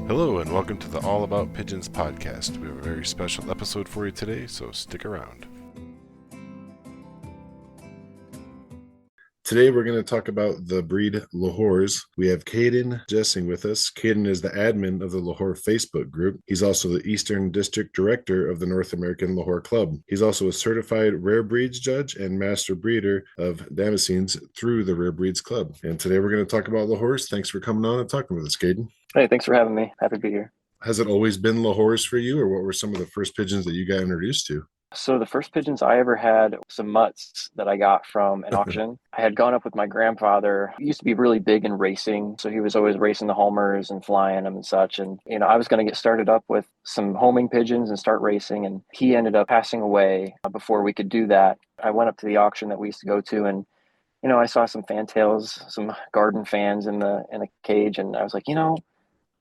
Hello and welcome to the All About Pigeons podcast. We have a very special episode for you today, so stick around. Today we're going to talk about the breed Lahores. We have Cadin Jaessing with us. Cadin is the admin of the Lahore Facebook group. He's also the Eastern District Director of the North American Lahore Club. He's also a certified rare breeds judge and master breeder of Damascenes through the Rare Breeds Club. And today we're going to talk about Lahores. Thanks for coming on and talking with us, Cadin. Hey, thanks for having me. Happy to be here. Has it always been Lahores for you, or what were some of the first pigeons that you got introduced to? So the first pigeons I ever had some mutts that I got from an auction. I had gone up with my grandfather. He used to be really big in racing, so he was always racing the homers and flying them and such. And I was going to get started up with some homing pigeons and start racing, and he ended up passing away before we could do that. I went up to the auction that we used to go to, and I saw some fantails, some garden fans in the cage, and I was like,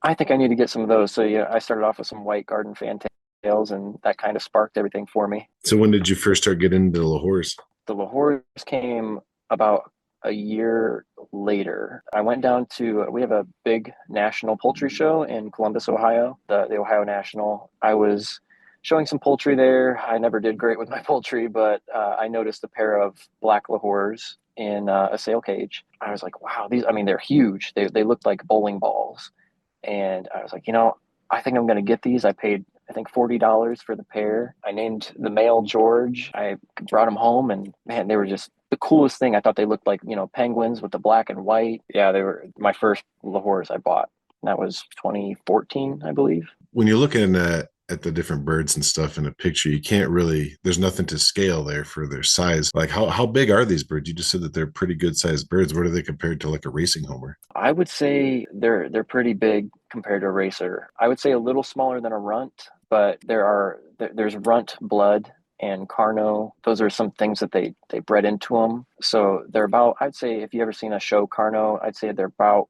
I think I need to get some of those. So I started off with some white garden fantails, and that kind of sparked everything for me. So when did you first start getting into the Lahores? The Lahores came about a year later. I went down we have a big national poultry show in Columbus, Ohio, the Ohio National. I was showing some poultry there. I never did great with my poultry, but I noticed a pair of black Lahores in a sale cage. I was like, wow, they're huge. They looked like bowling balls. And I was like, I think I'm going to get these. I paid, I think, $40 for the pair. I named the male George. I brought him home, and man, they were just the coolest thing. I thought they looked like, penguins with the black and white. Yeah, they were my first Lahores I bought. And that was 2014, I believe. When you're looking at the different birds and stuff in a picture, you can't really, there's nothing to scale there for their size. Like how big are these birds? You just said that they're pretty good sized birds. What are they compared to like a racing homer? I would say they're pretty big compared to a racer. I would say a little smaller than a runt, but there's runt blood and Carno. Those are some things that they bred into them. So they're about, I'd say if you ever seen a show Carno, I'd say they're about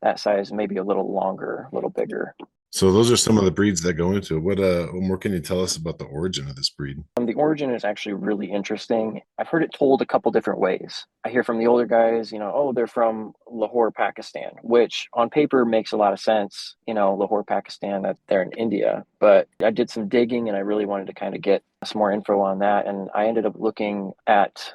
that size, maybe a little longer, a little bigger. So those are some of the breeds that go into it. What more can you tell us about the origin of this breed? The origin is actually really interesting. I've heard it told a couple different ways. I hear from the older guys, they're from Lahore, Pakistan, which on paper makes a lot of sense. Lahore, Pakistan, that they're in India. But I did some digging, and I really wanted to kind of get some more info on that. And I ended up looking at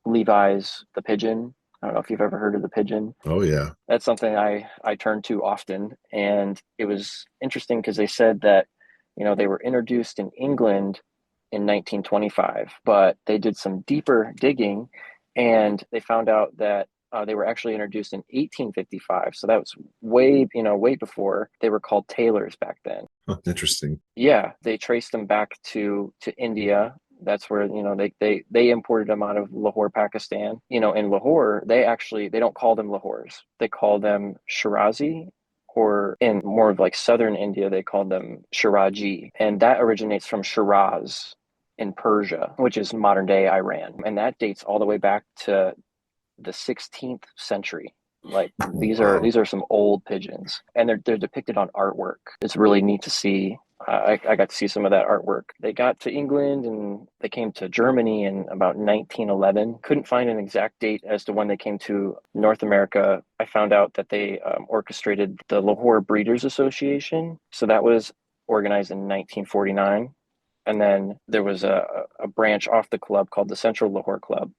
Levi's The Pigeon. I don't know if you've ever heard of the pigeon. Oh, yeah. That's something I turn to often. And it was interesting because they said that, they were introduced in England in 1925, but they did some deeper digging and they found out that they were actually introduced in 1855. So that was way before. They were called tailors back then. Oh, interesting. Yeah, they traced them back to India. That's where, they imported them out of Lahore, Pakistan. In Lahore, they don't call them Lahores. They call them Shirazi, or in more of like southern India, they call them Shiraji. And that originates from Shiraz in Persia, which is modern day Iran. And that dates all the way back to the 16th century. Like these are some old pigeons, and they're depicted on artwork. It's really neat to see. I got to see some of that artwork. They got to England and they came to Germany in about 1911. Couldn't find an exact date as to when they came to North America. I found out that they orchestrated the Lahore Breeders Association. So that was organized in 1949. And then there was a branch off the club called the Central Lahore Club.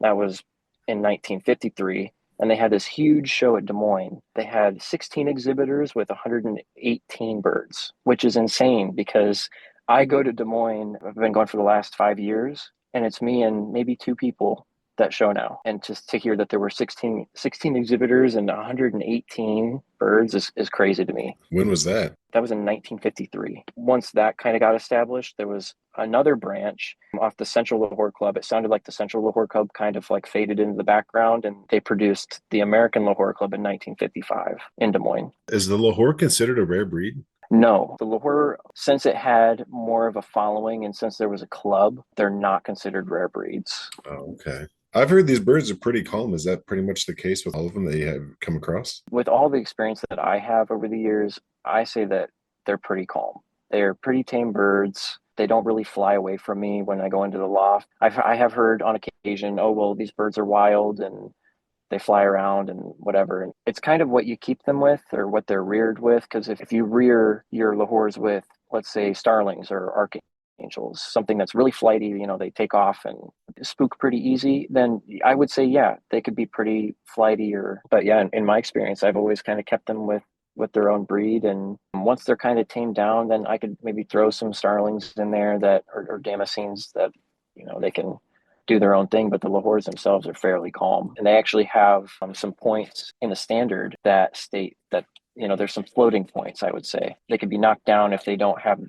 That was in 1953. And they had this huge show at Des Moines. They had 16 exhibitors with 118 birds, which is insane because I go to Des Moines. I've been going for the last 5 years, and it's me and maybe two people that show now. And just to hear that there were 16 exhibitors and 118 birds is crazy to me. When was that? That was in 1953. Once that kind of got established, there was another branch off the Central Lahore Club. It sounded like the Central Lahore Club kind of like faded into the background, and they produced the American Lahore Club in 1955 in Des Moines. Is the Lahore considered a rare breed? No, the Lahore, since it had more of a following and since there was a club, they're not considered rare breeds. Oh, okay. I've heard these birds are pretty calm. Is that pretty much the case with all of them that you have come across? With all the experience that I have over the years, I say that they're pretty calm. They're pretty tame birds. They don't really fly away from me when I go into the loft. I have heard on occasion, oh, well, these birds are wild and they fly around and whatever. And it's kind of what you keep them with or what they're reared with. Because if you rear your Lahores with, let's say, starlings or archangels, something that's really flighty, they take off and spook pretty easy, then I would say, yeah, they could be pretty flighty. But yeah, in my experience, I've always kind of kept them with their own breed. And once they're kind of tamed down, then I could maybe throw some starlings in there that or damascenes that they can do their own thing. But the Lahores themselves are fairly calm, and they actually have some points in the standard that state that there's some floating points. I would say they could be knocked down if they don't have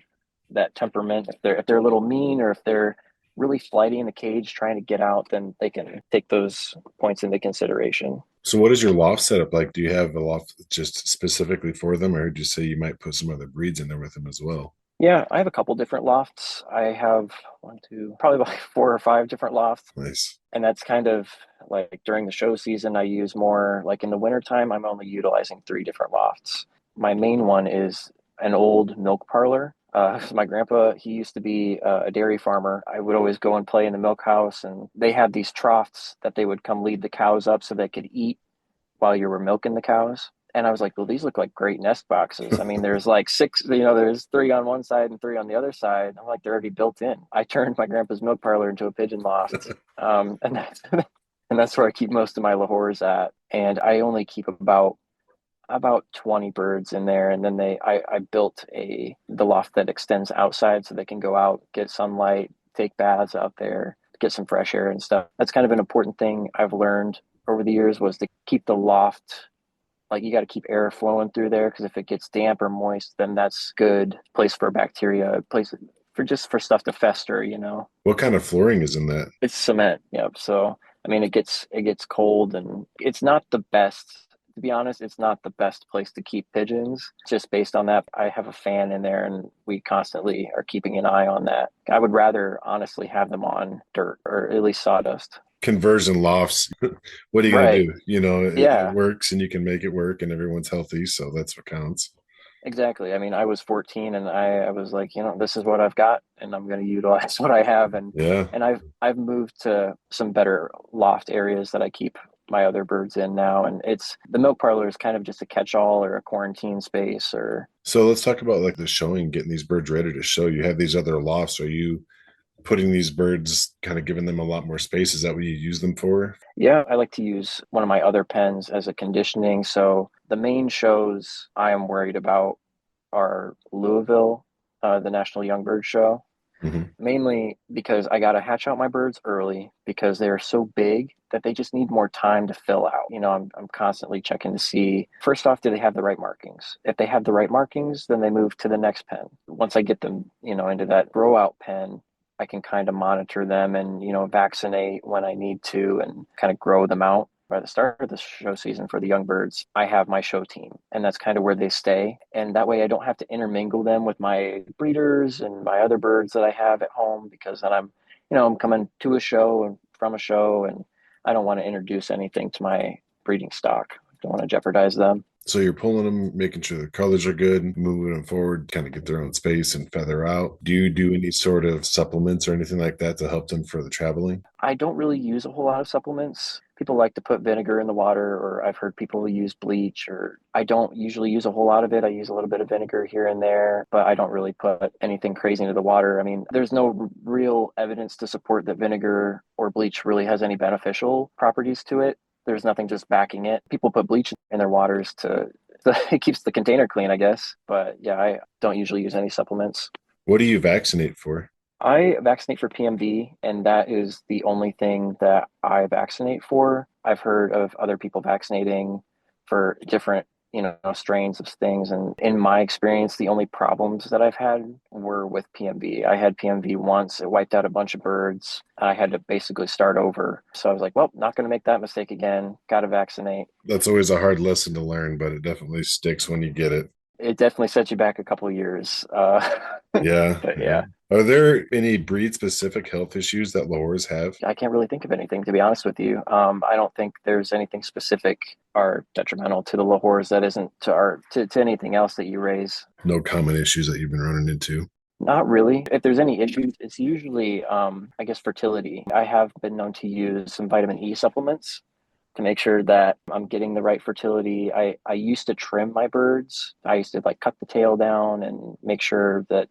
that temperament. If they're a little mean, or if they're really flighty in the cage trying to get out, then they can take those points into consideration. So what is your loft setup like? Do you have a loft just specifically for them, or did you say you might put some other breeds in there with them as well? Yeah, I have a couple different lofts. I have one, two, probably about 4 or 5 different lofts. Nice. And that's kind of like during the show season, I use more. Like in the wintertime, I'm only utilizing 3 different lofts. My main one is an old milk parlor. My grandpa, he used to be a dairy farmer. I would always go and play in the milk house, and they had these troughs that they would come lead the cows up so they could eat while you were milking the cows. And I was like, well, these look like great nest boxes. I mean, there's like 6, there's 3 on one side and 3 on the other side. I'm like, they're already built in. I turned my grandpa's milk parlor into a pigeon loft. And that's where I keep most of my Lahores at. And I only keep about 20 birds in there. And then I built the loft that extends outside so they can go out, get sunlight, take baths out there, get some fresh air and stuff. That's kind of an important thing I've learned over the years, was to keep the loft, like, you got to keep air flowing through there, because if it gets damp or moist, then that's good place for bacteria, place for stuff to fester. What kind of flooring is in that? It's cement. Yep. So I mean, it gets cold, and it's not the best. To be honest, it's not the best place to keep pigeons. Just based on that, I have a fan in there, and we constantly are keeping an eye on that. I would rather honestly have them on dirt, or at least sawdust. Conversion lofts. What are you going to Right. do? It Yeah. works and you can make it work and everyone's healthy. So that's what counts. Exactly. I mean, I was 14, and I was like, this is what I've got, and I'm going to utilize what I have. And Yeah. and I've moved to some better loft areas that I keep my other birds in now. And it's the milk parlor is kind of just a catch-all or a quarantine space. Or So let's talk about like the showing, getting these birds ready to show. You have these other lofts. Are you putting these birds, kind of giving them a lot more space? Is that what you use them for? yeah, I like to use one of my other pens as a conditioning. So the main shows I am worried about are Louisville, the National Young Bird Show, Hmm. mainly because I got to hatch out my birds early, because they're so big that they just need more time to fill out. I'm constantly checking to see, first off, do they have the right markings? If they have the right markings, then they move to the next pen. Once I get them, into that grow out pen, I can kind of monitor them and, vaccinate when I need to, and kind of grow them out. By the start of the show season for the young birds, I have my show team, and that's kind of where they stay. And that way I don't have to intermingle them with my breeders and my other birds that I have at home, because then I'm coming to a show and from a show, and I don't want to introduce anything to my breeding stock. I don't want to jeopardize them. So you're pulling them, making sure the colors are good, moving them forward, kind of get their own space and feather out. Do you do any sort of supplements or anything like that to help them for the traveling? I don't really use a whole lot of supplements. People like to put vinegar in the water, or I've heard people use bleach, or I don't usually use a whole lot of it. I use a little bit of vinegar here and there, but I don't really put anything crazy into the water. I mean, there's no real evidence to support that vinegar or bleach really has any beneficial properties to it. There's nothing just backing it. People put bleach in their waters it keeps the container clean, I guess. But yeah, I don't usually use any supplements. What do you vaccinate for? I vaccinate for PMV, and that is the only thing that I vaccinate for. I've heard of other people vaccinating for different, strains of things. And in my experience, the only problems that I've had were with PMV. I had PMV once, it wiped out a bunch of birds. I had to basically start over. So I was like, well, not going to make that mistake again. Got to vaccinate. That's always a hard lesson to learn, but it definitely sticks when you get it. It definitely sets you back a couple of years. Yeah, But yeah. yeah. Are there any breed specific health issues that Lahores have? I can't really think of anything, to be honest with you. I don't think there's anything specific or detrimental to the Lahores that isn't to anything else that you raise. No common issues that you've been running into? Not really. If there's any issues, it's usually, I guess, fertility. I have been known to use some vitamin E supplements to make sure that I'm getting the right fertility. I used to trim my birds. I used to like cut the tail down and make sure that,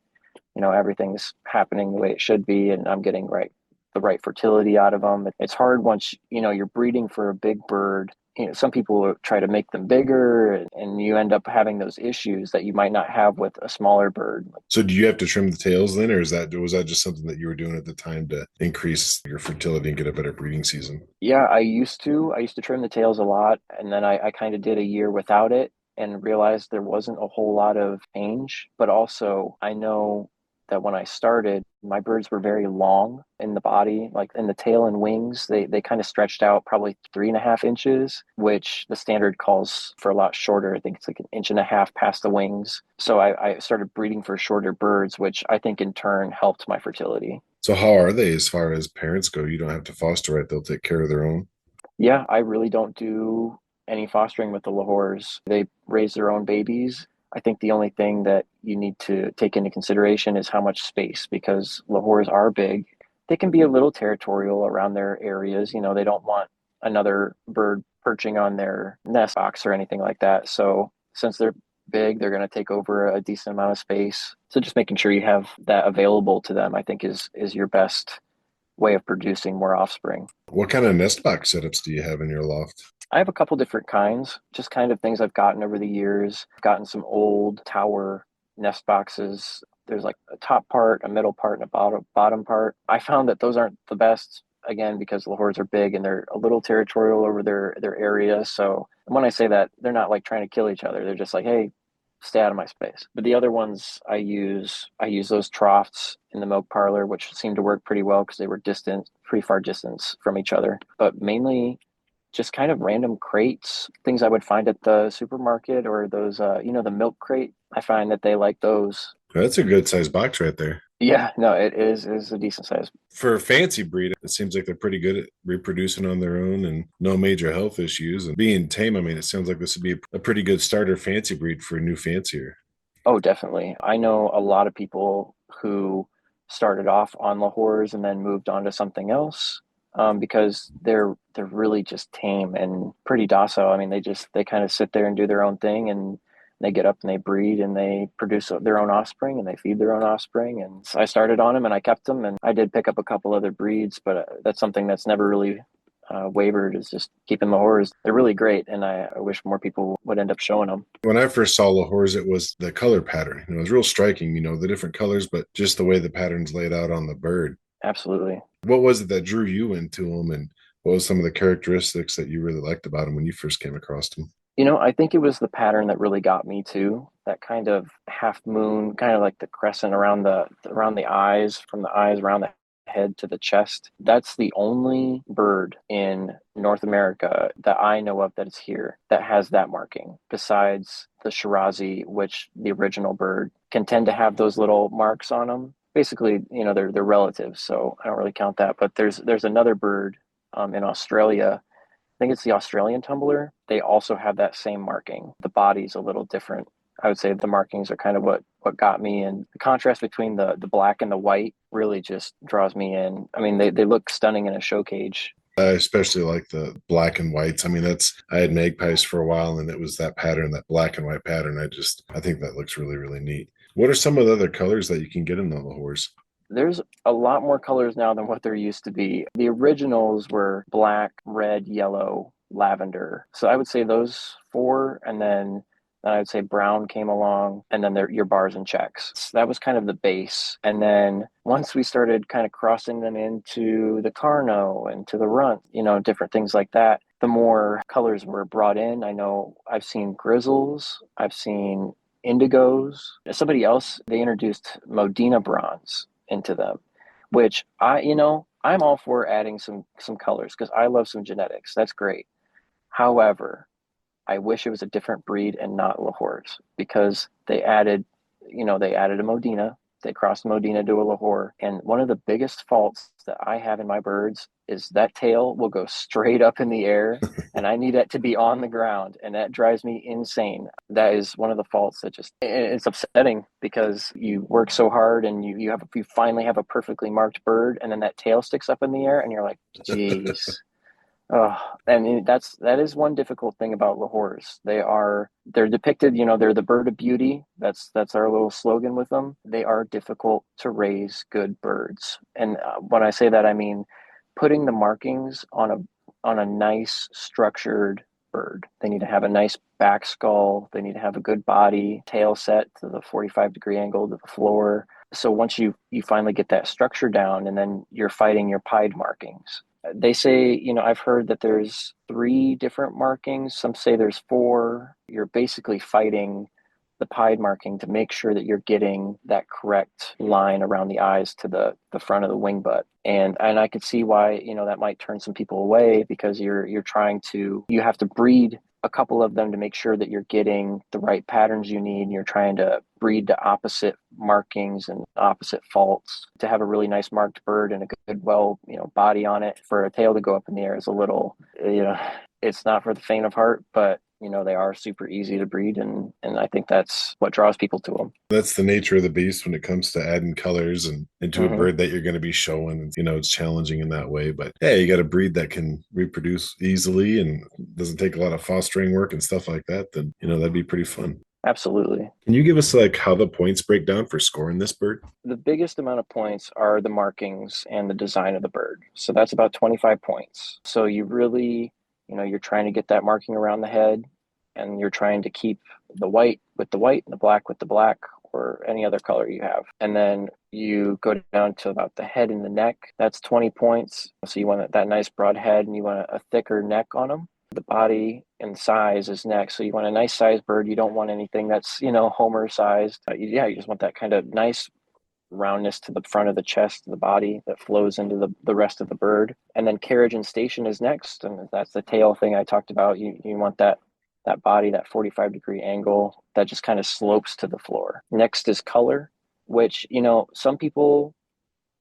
everything's happening the way it should be and I'm getting the right fertility out of them. It's hard once, you're breeding for a big bird. Some people try to make them bigger and you end up having those issues that you might not have with a smaller bird. So do you have to trim the tails then, or was that just something that you were doing at the time to increase your fertility and get a better breeding season? Yeah, I used to trim the tails a lot, and then I kind of did a year without it and realized there wasn't a whole lot of change. But also, I know that when I started, my birds were very long in the body, like in the tail and wings. They kind of stretched out probably 3.5 inches, which the standard calls for a lot shorter. I think it's like an inch and a half past the wings. So I started breeding for shorter birds, which I think in turn helped my fertility. So how are they as far as parents go? You don't have to foster, right? They'll take care of their own. Yeah, I really don't do any fostering with the Lahores. They raise their own babies. I think the only thing that you need to take into consideration is how much space, because Lahores are big. They can be a little territorial around their areas. They don't want another bird perching on their nest box or anything like that. So since they're big, they're going to take over a decent amount of space. So just making sure you have that available to them, I think is your best way of producing more offspring. What kind of nest box setups do you have in your loft? I have a couple different kinds, just kind of things I've gotten over the years. I've gotten some old tower nest boxes. There's like a top part, a middle part, and a bottom part. I found that those aren't the best, again, because Lahores are big and they're a little territorial over their area. So when I say that, they're not like trying to kill each other. They're just like, hey, stay out of my space. But the other ones I use those troughs in the milk parlor, which seemed to work pretty well because they were distant, pretty far distance from each other. But mainly just kind of random crates, things I would find at the supermarket or those, the milk crate. I find that they like those. That's a good sized box right there. Yeah, no, it is a decent size. For a fancy breed, it seems like they're pretty good at reproducing on their own and no major health issues. And being tame, I mean, it sounds like this would be a pretty good starter fancy breed for a new fancier. Oh, definitely. I know a lot of people who started off on Lahores and then moved on to something else, because they're really just tame and pretty docile. I mean, they kind of sit there and do their own thing, and they get up and they breed and they produce their own offspring and they feed their own offspring. And so I started on them and I kept them, and I did pick up a couple other breeds, but that's something that's never really wavered, is just keeping Lahores. They're really great, and I wish more people would end up showing them. When I first saw Lahores, it was the color pattern. It was real striking, the different colors, but just the way the patterns laid out on the bird. Absolutely. What was it that drew you into them, and what was some of the characteristics that you really liked about them when you first came across them? I think it was the pattern that really got me too. That kind of half moon, kind of like the crescent around the eyes, from the eyes around the head to the chest. That's the only bird in North America that I know of that is here that has that marking, besides the Shirazi, which the original bird can tend to have those little marks on them. Basically, they're relatives, so I don't really count that. But there's another bird in Australia. I think it's the Australian tumbler. They also have that same marking. The body's a little different. I would say the markings are kind of what got me, and the contrast between the black and the white really just draws me in. I mean, they look stunning in a show cage. I especially like the black and whites. I mean, I had magpies for a while, and it was that pattern, that black and white pattern. I think that looks really, really neat. What are some of the other colors that you can get in the horse? There's a lot more colors now than what there used to be. The originals were black, red, yellow, lavender. So I would say those four, and then I would say brown came along, and then your bars and checks. So that was kind of the base. And then once we started kind of crossing them into the Carno and to the Runt, different things like that, the more colors were brought in. I know I've seen grizzles, I've seen indigos. Somebody else, they introduced Modena bronze into them, which I'm all for adding some colors because I love some genetics. That's great. However, I wish it was a different breed and not Lahores, because they added a Modena. They crossed Modena to a Lahore. And one of the biggest faults that I have in my birds is that tail will go straight up in the air, and I need it to be on the ground. And that drives me insane. That is one of the faults that it's upsetting, because you work so hard and you finally have a perfectly marked bird, and then that tail sticks up in the air and you're like, geez. Oh, and that is one difficult thing about Lahores. They're depicted, they're the bird of beauty. That's our little slogan with them. They are difficult to raise good birds. And when I say that, I mean putting the markings on a nice structured bird. They need to have a nice back skull. They need to have a good body, tail set to the 45-degree angle to the floor. So once you finally get that structure down, and then you're fighting your pied markings. They say, I've heard that there's three different markings. Some say there's four. You're basically fighting the pied marking to make sure that you're getting that correct line around the eyes to the front of the wing butt. And I could see why, that might turn some people away, because you have to breed a couple of them to make sure that you're getting the right patterns you need. And you're trying to breed to opposite markings and opposite faults to have a really nice marked bird and a good, body on it. For a tail to go up in the air is a little, it's not for the faint of heart, but they are super easy to breed, and I think that's what draws people to them. That's the nature of the beast when it comes to adding colors and into a Mm-hmm. bird that you're going to be showing. It's challenging in that way. But yeah, you got a breed that can reproduce easily and doesn't take a lot of fostering work and stuff like that. Then that'd be pretty fun. Absolutely. Can you give us like how the points break down for scoring this bird? The biggest amount of points are the markings and the design of the bird. So that's about 25 points. So you really, you're trying to get that marking around the head, and you're trying to keep the white with the white and the black with the black, or any other color you have. And then you go down to about the head and the neck. That's 20 points. So you want that nice broad head, and you want a thicker neck on them. The body and size is next. So you want a nice sized bird. You don't want anything that's, Homer sized. You just want that kind of nice roundness to the front of the chest, the body that flows into the rest of the bird. And then carriage and station is next. And that's the tail thing I talked about. You want that body, that 45-degree angle that just kind of slopes to the floor. Next is color, which, some people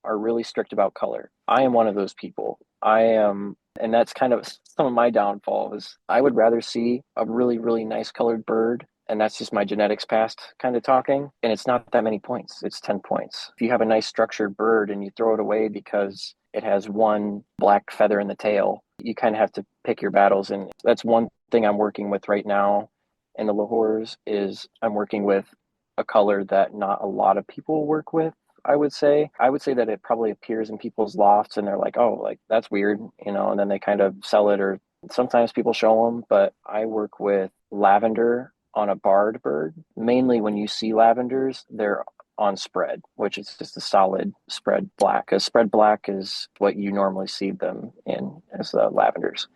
are really strict about color. I am one of those people. And that's kind of some of my downfall is I would rather see a really, really nice colored bird. And that's just my genetics past kind of talking. And it's not that many points. It's 10 points. If you have a nice structured bird and you throw it away because it has one black feather in the tail, you kind of have to pick your battles. And that's one thing I'm working with right now in the Lahores is I'm working with a color that not a lot of people work with. I would say that it probably appears in people's lofts, and they're like, oh, like that's weird, and then they kind of sell it, or sometimes people show them. But I work with lavender on a barred bird. Mainly when you see lavenders, they're on spread, which is just a solid spread black. A spread black is what you normally see them in as the lavenders.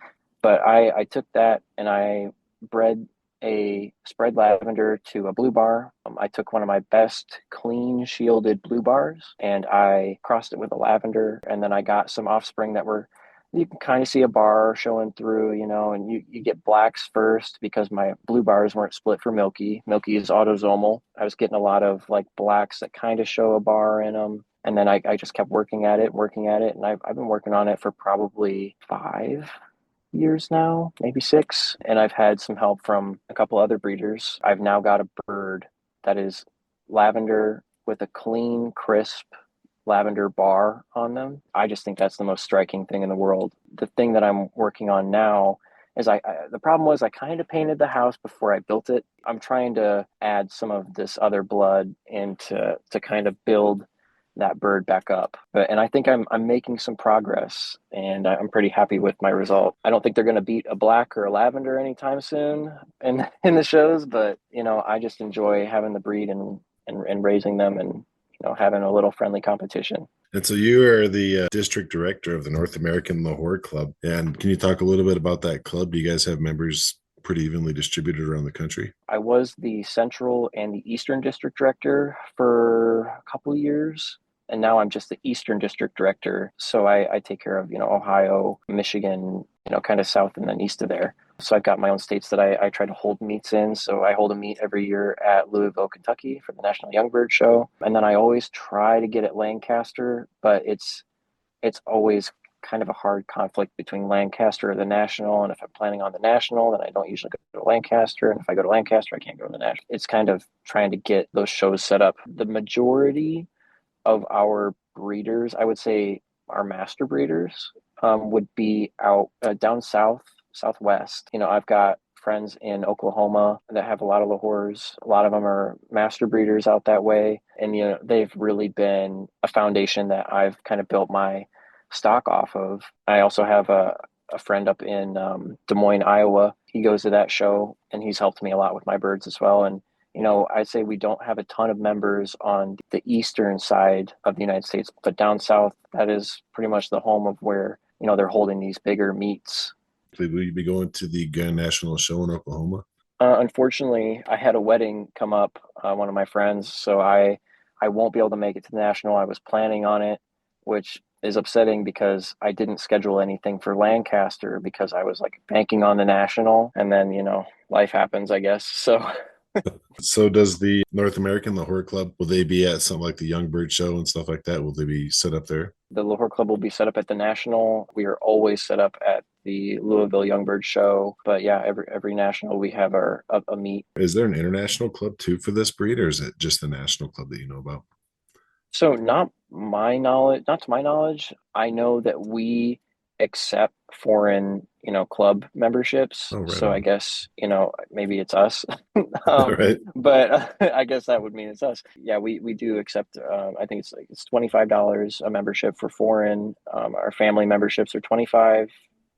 But I took that and I bred a spread lavender to a blue bar. I took one of my best clean shielded blue bars and I crossed it with a lavender. And then I got some offspring that were, you can kind of see a bar showing through, and you get blacks first because my blue bars weren't split for Milky. Milky is autosomal. I was getting a lot of like blacks that kind of show a bar in them. And then I just kept working at it. And I've been working on it for probably 5 years now, maybe 6. And I've had some help from a couple other breeders. I've now got a bird that is lavender with a clean, crisp lavender bar on them. I just think that's the most striking thing in the world. The thing that I'm working on now is the problem was I kind of painted the house before I built it. I'm trying to add some of this other blood into to kind of build that bird back up. And I think I'm making some progress, and I'm pretty happy with my result. I don't think they're going to beat a black or a lavender anytime soon in the shows, but I just enjoy having the breed and raising them, and having a little friendly competition. And so you are the district director of the North American Lahore Club. And can you talk a little bit about that club? Do you guys have members pretty evenly distributed around the country? I was the Central and the Eastern District Director for a couple of years, and now I'm just the Eastern District Director. So I take care of, Ohio, Michigan, kind of south and then east of there. So I've got my own states that I try to hold meets in. So I hold a meet every year at Louisville, Kentucky for the National Young Bird Show. And then I always try to get at Lancaster, but it's always kind of a hard conflict between Lancaster or the National. And if I'm planning on the National, then I don't usually go to Lancaster. And if I go to Lancaster, I can't go to the National. It's kind of trying to get those shows set up. The majority of our breeders, I would say, are master breeders. would be out down southwest. I've got friends in Oklahoma that have a lot of Lahores. A lot of them are master breeders out that way. And, they've really been a foundation that I've kind of built my stock off of. I also have a friend up in Des Moines, Iowa. He goes to that show and he's helped me a lot with my birds as well. And, I'd say we don't have a ton of members on the eastern side of the United States, but down south, that is pretty much the home of where, they're holding these bigger meets. Will you be going to the Gun National Show in Oklahoma? Unfortunately, I had a wedding come up, one of my friends, so I won't be able to make it to the national. I was planning on it, which is upsetting because I didn't schedule anything for Lancaster because I was like banking on the national, and then life happens, I guess. So So does the North American Lahore Club, will they be at something like the Young Bird Show and stuff like that? Will they be set up there? the Lahore Club will be set up at the national. We are always set up at the Louisville Youngbird Show, but yeah, every national we have a meet. Is there an international club too for this breed, or is it just the national club that you know about? So not to my knowledge, I know that we accept foreign, club memberships. Oh, right So I on. guess, maybe it's us. Right. But I guess that would mean it's us. Yeah, we do accept, I think it's $25 a membership for foreign. Our family memberships are 25,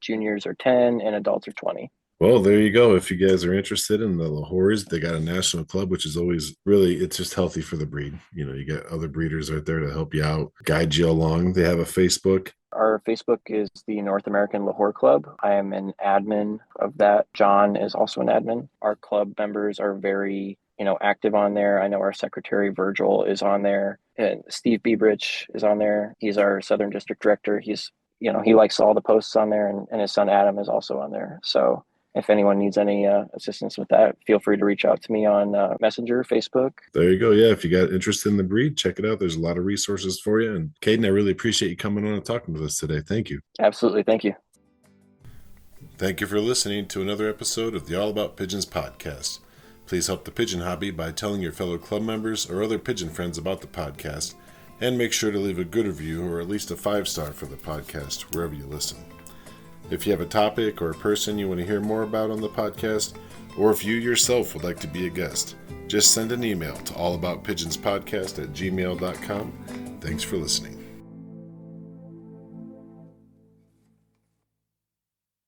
juniors are 10, and adults are 20. Well, there you go. If you guys are interested in the Lahores, they got a national club, which is always really, it's just healthy for the breed. You got other breeders out there to help you out, guide you along. They have a Facebook. Our Facebook is the North American Lahore Club. I am an admin of that. John is also an admin. Our club members are very, active on there. I know our secretary Virgil is on there, and Steve Biebrich is on there. He's our Southern District Director. He likes all the posts on there, and his son Adam is also on there. So if anyone needs any assistance with that, feel free to reach out to me on Messenger, Facebook. There you go. Yeah, if you got interest in the breed, check it out. There's a lot of resources for you. And Caden, I really appreciate you coming on and talking with us today. Thank you. Absolutely. Thank you. Thank you for listening to another episode of the All About Pigeons podcast. Please help the pigeon hobby by telling your fellow club members or other pigeon friends about the podcast, and make sure to leave a good review or at least a 5-star for the podcast wherever you listen. If you have a topic or a person you want to hear more about on the podcast, or if you yourself would like to be a guest, just send an email to allaboutpigeonspodcast@gmail.com. Thanks for listening.